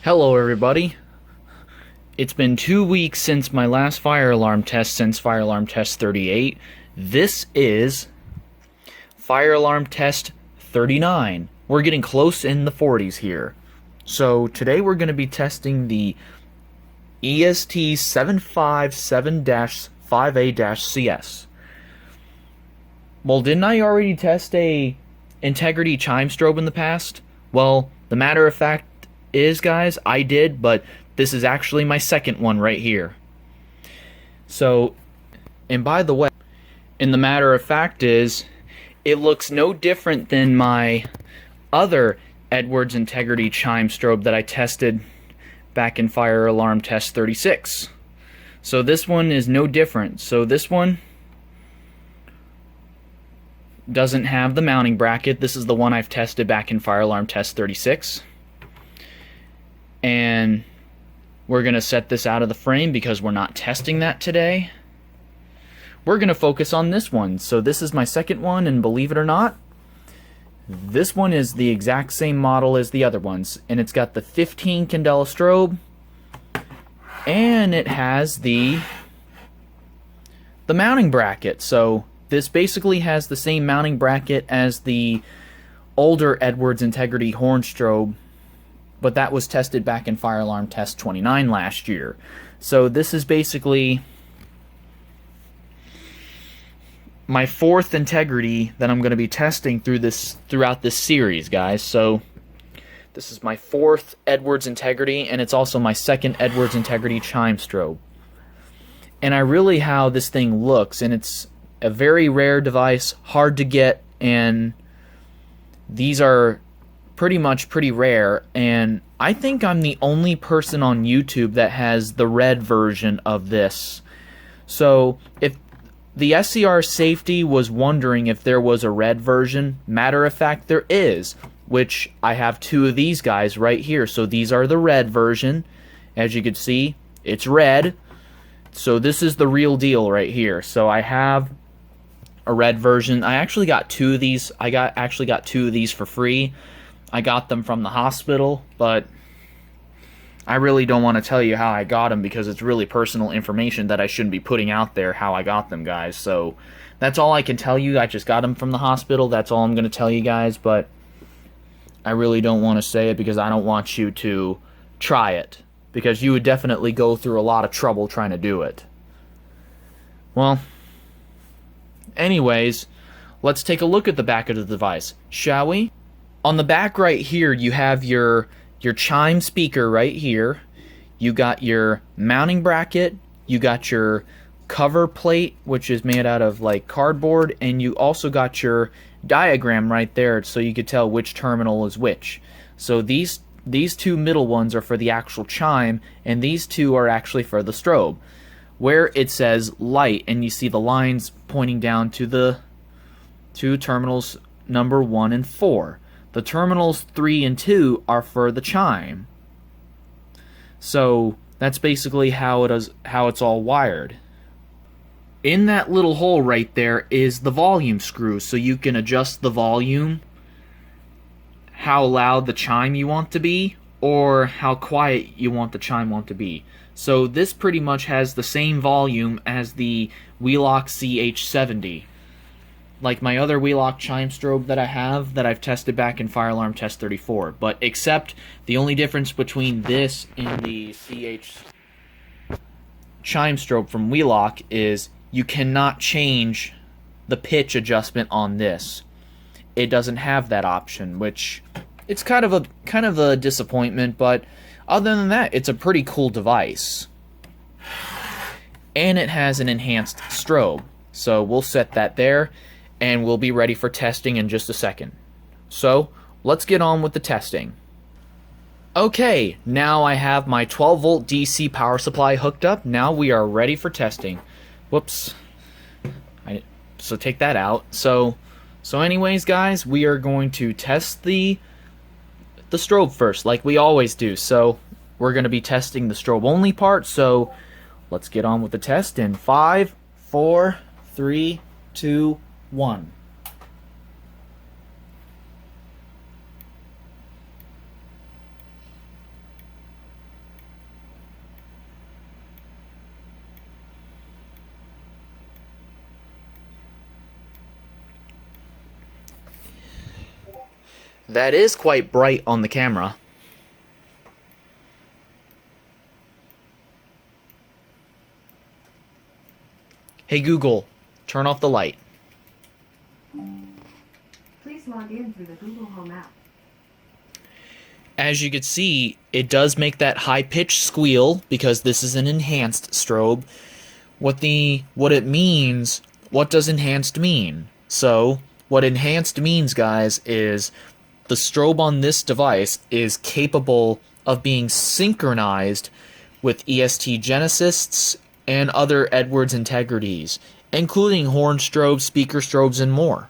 Hello everybody. It's been 2 weeks since my last fire alarm test, since fire alarm test 38. This is fire alarm test 39. We're getting close in the 40s here. So today we're going to be testing the EST 757-5A-CS. Well, didn't I already test a integrity chime strobe in the past? Well, the matter of fact is, guys, I did, but this is actually my second one right here. So, and by the way, and the matter of fact is, it looks no different than my other Edwards integrity chime strobe that I tested back in fire alarm test 36. So this one is no different. So this one doesn't have the mounting bracket. This is the one I've tested back in fire alarm test 36. And we're going to set this out of the frame because we're not testing that today. We're going to focus on this one. So this is my second one, and believe it or not, this one is the exact same model as the other ones. And it's got the 15 candela strobe, and it has the mounting bracket. So this basically has the same mounting bracket as the older Edwards integrity horn strobe, but that was tested back in fire alarm test 29 last year. So this is basically my fourth integrity that I'm going to be testing throughout this series, guys. So this is my fourth Edwards integrity, and it's also my second Edwards integrity chime strobe. And I really how this thing looks, and it's a very rare device, hard to get, and these are pretty rare, and I think I'm the only person on YouTube that has the red version of this. So if the SCR Safety was wondering if there was a red version, matter of fact there is, which I have two of these guys right here. So these are the red version. As you can see, it's red. So this is the real deal right here. So I have a red version. I actually got two of these. I actually got two of these for free. I got them from the hospital, but I really don't want to tell you how I got them because it's really personal information that I shouldn't be putting out there how I got them, guys. So that's all I can tell you. I just got them from the hospital. That's all I'm going to tell you guys, but I really don't want to say it because I don't want you to try it, because you would definitely go through a lot of trouble trying to do it. Well, anyways, let's take a look at the back of the device, shall we? On the back right here, you have your chime speaker right here. You got your mounting bracket. You got your cover plate, which is made out of like cardboard, and you also got your diagram right there, so you could tell which terminal is which. So these two middle ones are for the actual chime, and these two are actually for the strobe, where it says light, and you see the lines pointing down to the two terminals number 1 and 4. The terminals 3 and 2 are for the chime. So that's basically how it's all wired. In that little hole right there is the volume screw, so you can adjust the volume, how loud the chime you want to be, or how quiet you want the chime to be. So this pretty much has the same volume as the Wheelock CH70. Like my other Wheelock chime strobe that I have, that I've tested back in fire alarm test 34. But except the only difference between this and the CH chime strobe from Wheelock is you cannot change the pitch adjustment on this. It doesn't have that option, which it's kind of a disappointment, but other than that, it's a pretty cool device. And it has an enhanced strobe. So we'll set that there, and we'll be ready for testing in just a second. So, let's get on with the testing. Okay, now I have my 12-volt DC power supply hooked up. Now we are ready for testing. Whoops. So take that out. So anyways, guys, we are going to test the strobe first, like we always do. So, we're going to be testing the strobe only part. So, let's get on with the test in 5, 4, 3, 2, 1. That is quite bright on the camera. Hey Google, turn off the light. Please log in through the Google Home app. As you can see, it does make that high-pitched squeal because this is an enhanced strobe. What does enhanced mean? So, what enhanced means, guys, is the strobe on this device is capable of being synchronized with EST Genesists and other Edwards integrities, including horn strobes, speaker strobes, and more.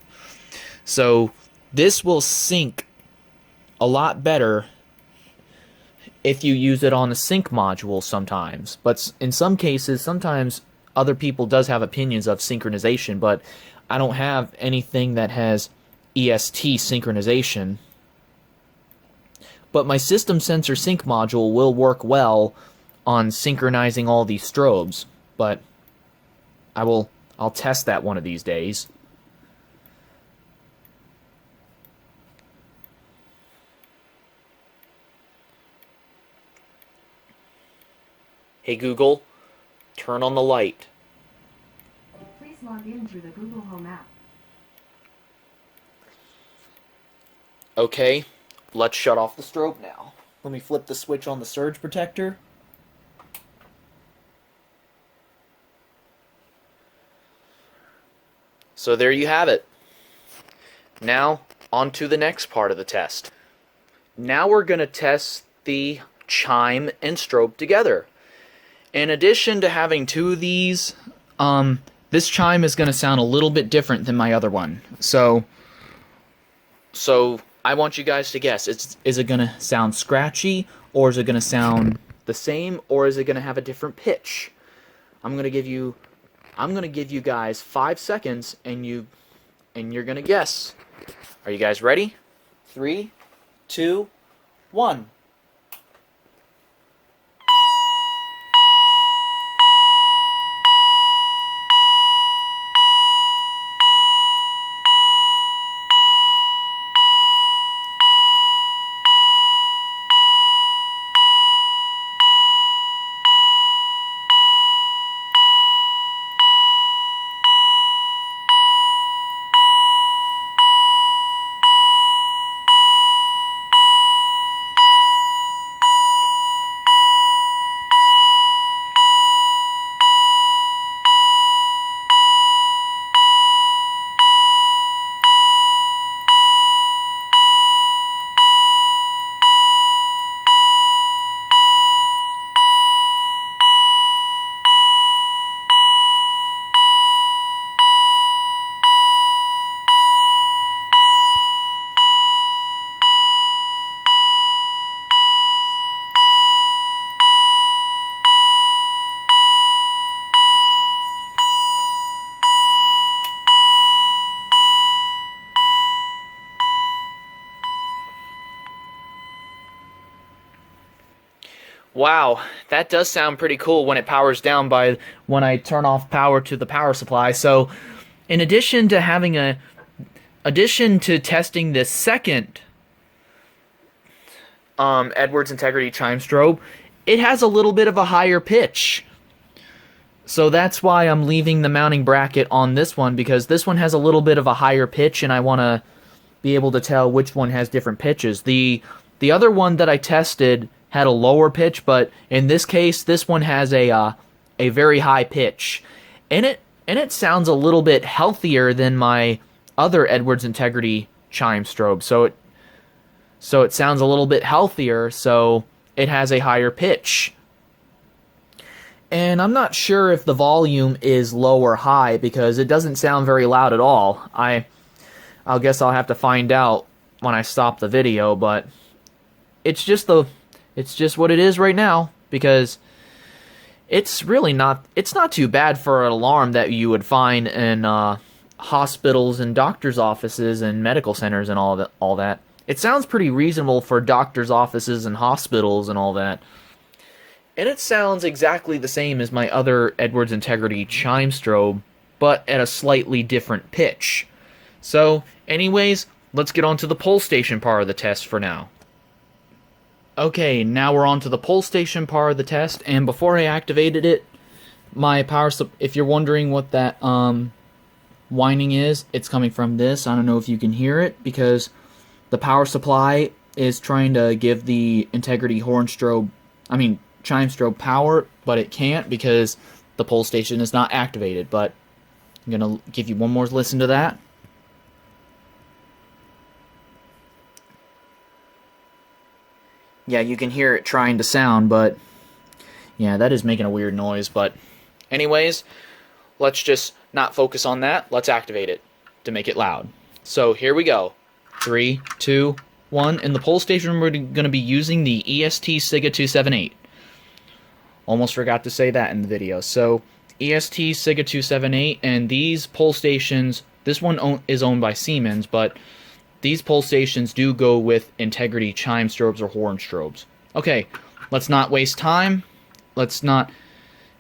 So, this will sync a lot better if you use it on a sync module sometimes. But in some cases, sometimes other people does have opinions of synchronization, but I don't have anything that has EST synchronization. But my system sensor sync module will work well on synchronizing all these strobes, but I'll test that one of these days. Hey Google, turn on the light. Please log in through the Google Home app. Okay, let's shut off the strobe now. Let me flip the switch on the surge protector. So there you have it. Now, on to the next part of the test. Now we're going to test the chime and strobe together. In addition to having two of these, this chime is going to sound a little bit different than my other one. So I want you guys to guess. Is it going to sound scratchy, or is it going to sound the same, or is it going to have a different pitch? I'm going to give you guys 5 seconds, and you're going to guess. Are you guys ready? 3, 2, 1. Wow, that does sound pretty cool when it powers down when I turn off power to the power supply. So, in addition to testing this second Edwards Integrity Chime Strobe, it has a little bit of a higher pitch. So that's why I'm leaving the mounting bracket on this one, because this one has a little bit of a higher pitch, and I want to be able to tell which one has different pitches. The other one that I tested had a lower pitch, but in this case, this one has a very high pitch, and it sounds a little bit healthier than my other Edwards Integrity Chime Strobe. So it sounds a little bit healthier, so it has a higher pitch. And I'm not sure if the volume is low or high, because it doesn't sound very loud at all. I'll guess I'll have to find out when I stop the video, but it's just what it is right now, because it's not too bad for an alarm that you would find in hospitals and doctors' offices and medical centers and all that. It sounds pretty reasonable for doctors' offices and hospitals and all that. And it sounds exactly the same as my other Edwards Integrity Chime Strobe, but at a slightly different pitch. So, anyways, let's get on to the pull station part of the test for now. Okay, now we're on to the pull station part of the test, and before I activated it, my if you're wondering what that whining is, it's coming from this. I don't know if you can hear it, because the power supply is trying to give the Chime Strobe power, but it can't because the pull station is not activated. But I'm going to give you one more listen to that. Yeah, you can hear it trying to sound, but yeah, that is making a weird noise. But anyways, let's just not focus on that. Let's activate it to make it loud. So here we go. 3, 2, 1. In the pull station, we're going to be using the EST Siga 278. Almost forgot to say that in the video. So EST Siga 278, and these pull stations, this one is owned by Siemens, but these pull stations do go with Integrity chime strobes or horn strobes. Okay, let's not waste time. Let's not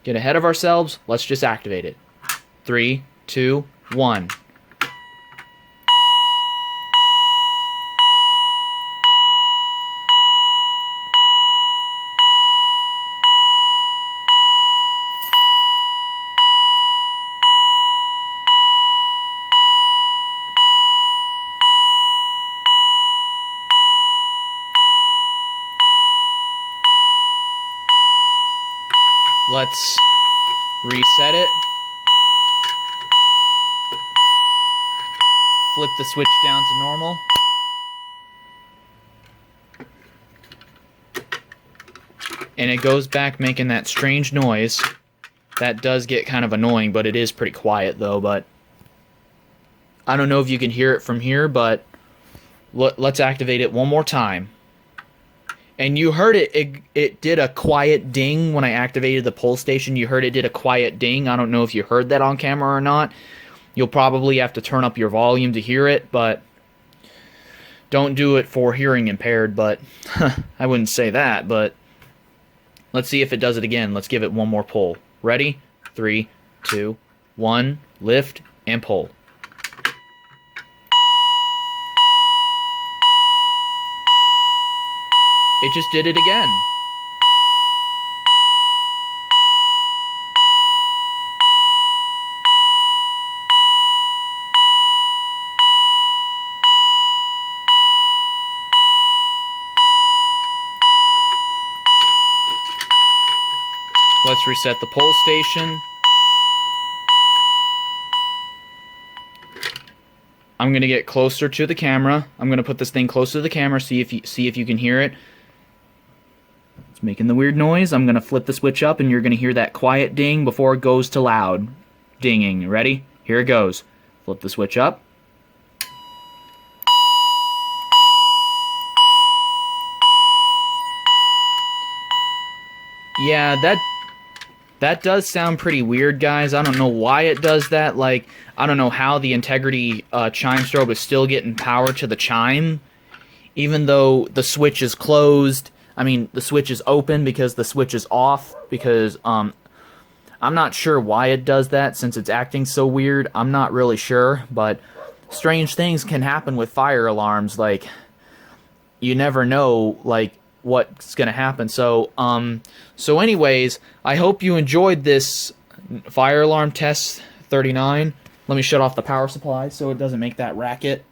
get ahead of ourselves. Let's just activate it. 3, 2, 1. Let's reset it. Flip the switch down to normal. And it goes back making that strange noise. That does get kind of annoying, but it is pretty quiet though. But I don't know if you can hear it from here, but let's activate it one more time. And you heard it did a quiet ding when I activated the pull station. You heard it did a quiet ding. I don't know if you heard that on camera or not. You'll probably have to turn up your volume to hear it, but don't do it for hearing impaired. But I wouldn't say that, but let's see if it does it again. Let's give it one more pull. Ready? 3, 2, 1, lift and pull. It just did it again. Let's reset the pull station. I'm gonna get closer to the camera. I'm gonna put this thing closer to the camera. See if you can hear it. It's making the weird noise. I'm gonna flip the switch up, and you're gonna hear that quiet ding before it goes to loud dinging. Ready? Here it goes. Flip the switch up. Yeah, that does sound pretty weird, guys. I don't know why it does that. Like, I don't know how the Integrity chime strobe is still getting power to the chime, even though the switch is closed. I mean, the switch is open because the switch is off, because I'm not sure why it does that, since it's acting so weird. I'm not really sure, but strange things can happen with fire alarms. Like, you never know, like, what's gonna happen. So anyways, I hope you enjoyed this fire alarm test 39. Let me shut off the power supply so it doesn't make that racket.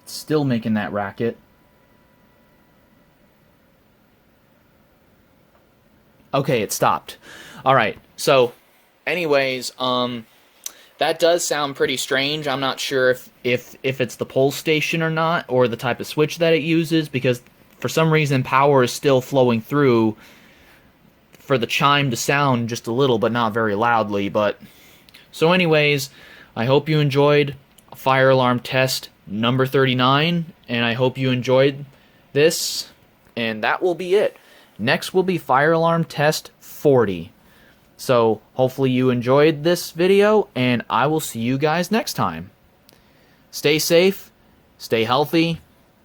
Still making that racket. Okay, it stopped. Alright, so anyways, that does sound pretty strange. I'm not sure if it's the pull station or not, or the type of switch that it uses, because for some reason power is still flowing through for the chime to sound just a little, but not very loudly. But so anyways, I hope you enjoyed fire alarm test number 39, and I hope you enjoyed this, and that will be it. Next will be fire alarm test 40. So hopefully you enjoyed this video, and I will see you guys next time. Stay safe, stay healthy,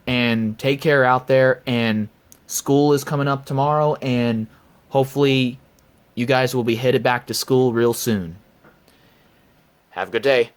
and take care out there. And school is coming up tomorrow, and hopefully you guys will be headed back to school real soon. Have a good day.